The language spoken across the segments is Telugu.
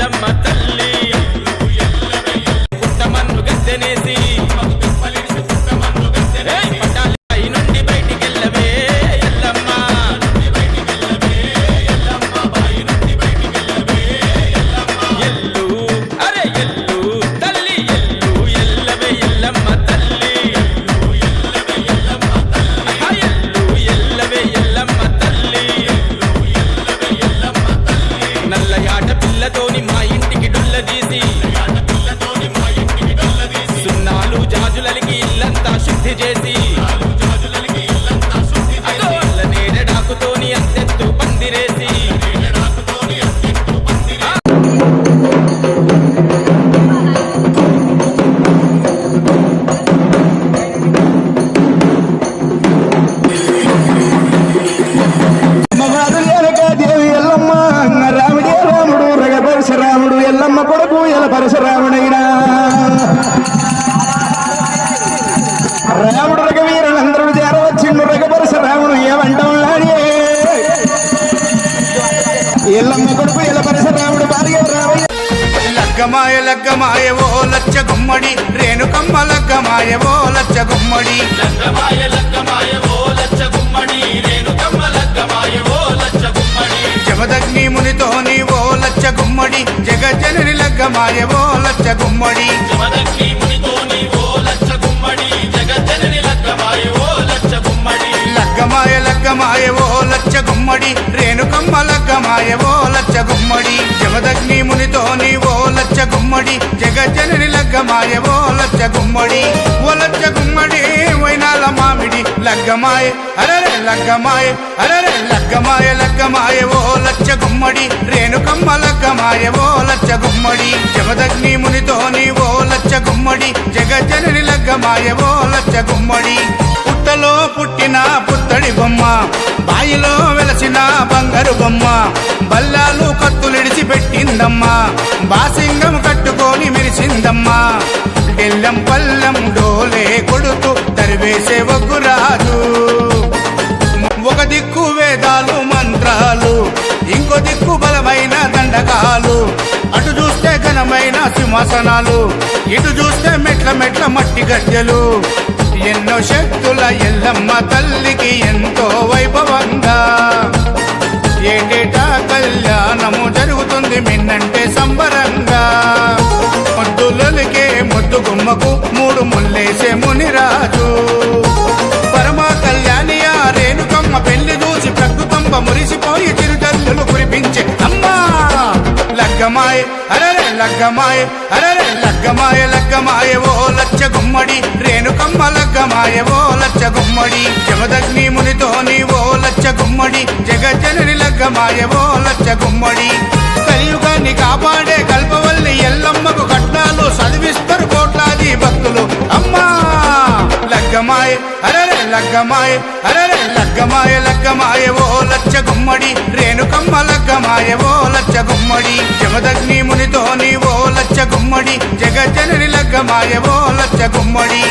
ఎల్లమ్మ తల్లి పుట్టమన్ను గద్దెనేసి పటాలి నుండి బయటికెళ్ళవే ఎల్లమ్మ ఎల్లు అరే ఎల్లు తల్లి ఎల్లు ఎల్లవే ఎల్లమ్మ తల్లి ఎల్లు ఎల్లవే ఎల్లమ్మ తల్లి నల్లయాట పిల్లతోని మా ఇంటికి డొల్లదీసి సున్నాలు జాజులకి ఇల్లంతా శుద్ధి చేసి అల్ల నేరడాకుతోని అంతెత్తు పందిరేసి ఎల్లమ్మ కొడుకు ఎల పరశురాముడైనా రాముడు రఘవీరులందరూ చేరవచ్చిండు రఘ పరశురాముడు ఏమంటాడు ఎల్లమ్మ కొడుకు ఎల పరశురాముడు భార్య రావయ్య లగ్గమాయ లగ్గమాయ ఓ లచ్చ గుమ్మడి రేణుకమ్మ లగ్గమాయ ఓ లచ్చ గుమ్మడి లగ్గమాయ లగ్గమాయ ఓ లచ్చ గుమ్మడి రేణుకమ్మ లగ్గమాయ ఓ లచ్చ గుమ్మడి జమదగ్ని మునితోని ఓ లచ్చ గుమ్మడి జగజ్జనని లగ్గమాయ ఓ లచ్చ గుమ్మడి జమదగ్ని మునితోని ఓ లచ్చ గుమ్మడి జగజ్జనని లగ్గమాయ ఓ లచ్చ గుమ్మడి లగ్గమాయ లగ్గమాయ ఓ లచ్చ గుమ్మడి రేణుకమ్మ లగ్గమాయ ఓ లచ్చ గుమ్మడి జమదగ్ని మునితోని ఓ లచ్చ గుమ్మడి జగజ్జనని లగ్గమాయ ఓ లచ్చ గుమ్మడి ఓ లచ్చ గుమ్మడి వైనాల మామిడి లగ్గమాయ అరరే లగ్గమాయ అరరే లగ్గమాయ లగ్గమాయ ఓ లచ్చ గుమ్మడి రేణుకమ్మ లగ్గమాయ ఓ లచ్చ గుమ్మడి జమదగ్ని మునితోని ఓ లచ్చ గుమ్మడి జగజ్జనని లగ్గమాయ ఓ లచ్చ గుమ్మడి పుట్టలో పుట్టిన పుత్తడి బొమ్మ బాయిలో వెలసిన బంగారు బొమ్మ బల్లాలు కత్తులిడిచి పెట్టిందమ్మా బాసింగం కట్టుకొని మెరిసిందమ్మా డెల్లం పల్లం డోలే కొడుతూ తరివేసే ఒగ్గురాజు ఒక దిక్కు వేదాలు మంత్రాలు ఇంకో దిక్కు బలమైన దండకాలు అటు చూస్తే ఘనమైన సింహాసనాలు ఇటు చూస్తే మెట్ల మెట్ల మట్టి గద్దెలు ఎన్నో శక్తుల ఎల్లమ్మ తల్లికి ఎంతో వైభవంగా ఏటేటా కళ్యాణము జరుగుతుంది మిన్నంటే సంబరంగా ముద్దులకే ముద్దు గుమ్మకు మూడు ముల్లేసే మునిరాజు పరమ కళ్యాణియ రేణుకమ్మ పెళ్లి చూసి ప్రకృతంబ మురిసిపోయి చిరుజల్లులు కురిపించే అమ్మా లగ్గమాయ అరరే లగ్గమాయ అరరే లగ్గమాయ లగ్గమాయ ఓ లచ్చ గుమ్మడి రేణుకమ్మ లగ్గమాయ ఓ లచ్చ గుమ్మడి జమదగ్ని మునితోని ఓ లచ్చ గుమ్మడి జగజ్జనని లగ్గమాయ ఓ లచ్చ గుమ్మడి కలియుగాన్ని కాపాడే కల్పవల్లి ఎల్లమ్మకు కట్నాలు చదివిస్తారు కోట్లాది భక్తులు అమ్మా లగ్గమాయ అరరే లగ్గమాయ అరరే లగ్గమాయ లగ్గమాయ ఓ లచ్చ గుమ్మడి రేణుకమ్మ లగ్గమాయ ఓ లచ్చ గుమ్మడి జమదగ్ని మునితోని ఓ లచ్చ గుమ్మడి జగజ్జనని లగ్గమాయ ఓ లచ్చ గుమ్మడి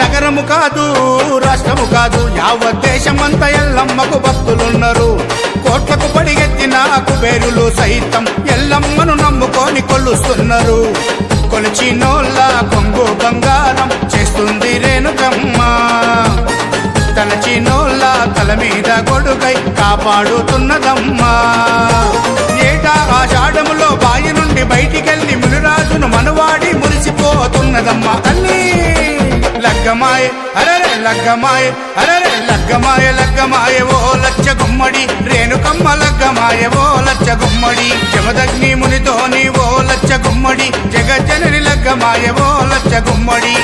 నగరము కాదు రాష్ట్రము కాదు యావత్ దేశమంతా ఎల్లమ్మకు భక్తులున్నారు కోట్లకు పడిగెత్తిన కుబేరులు సైతం ఎల్లమ్మను నమ్ముకొని కొలుస్తున్నారు కొలిచినోళ్ళ కొంగు బంగారం చేస్తుంది రేణుకమ్మ తలచినోళ్ళ తల మీద గొడుగై కాపాడుతున్నదమ్మా ఏటా ఆషాఢములో బాయి నుండి బయటికెళ్ళి మునిరాజును మనవాడి మురిసిపోతున్నదమ్మా తల్లి లగ్గమాయ అరరే లగ్గమాయ అరరే లగ్గమాయ లగ్గమాయ ఓ లచ్చ గుమ్మడి రేణుకమ్మ లగ్గమాయ ఓ లచ్చ గుమ్మడి జమదగ్ని మునితోని ఓ లచ్చ గుమ్మడి జగజ్జనని లగ్గమాయ ఓ లచ్చ గుమ్మడి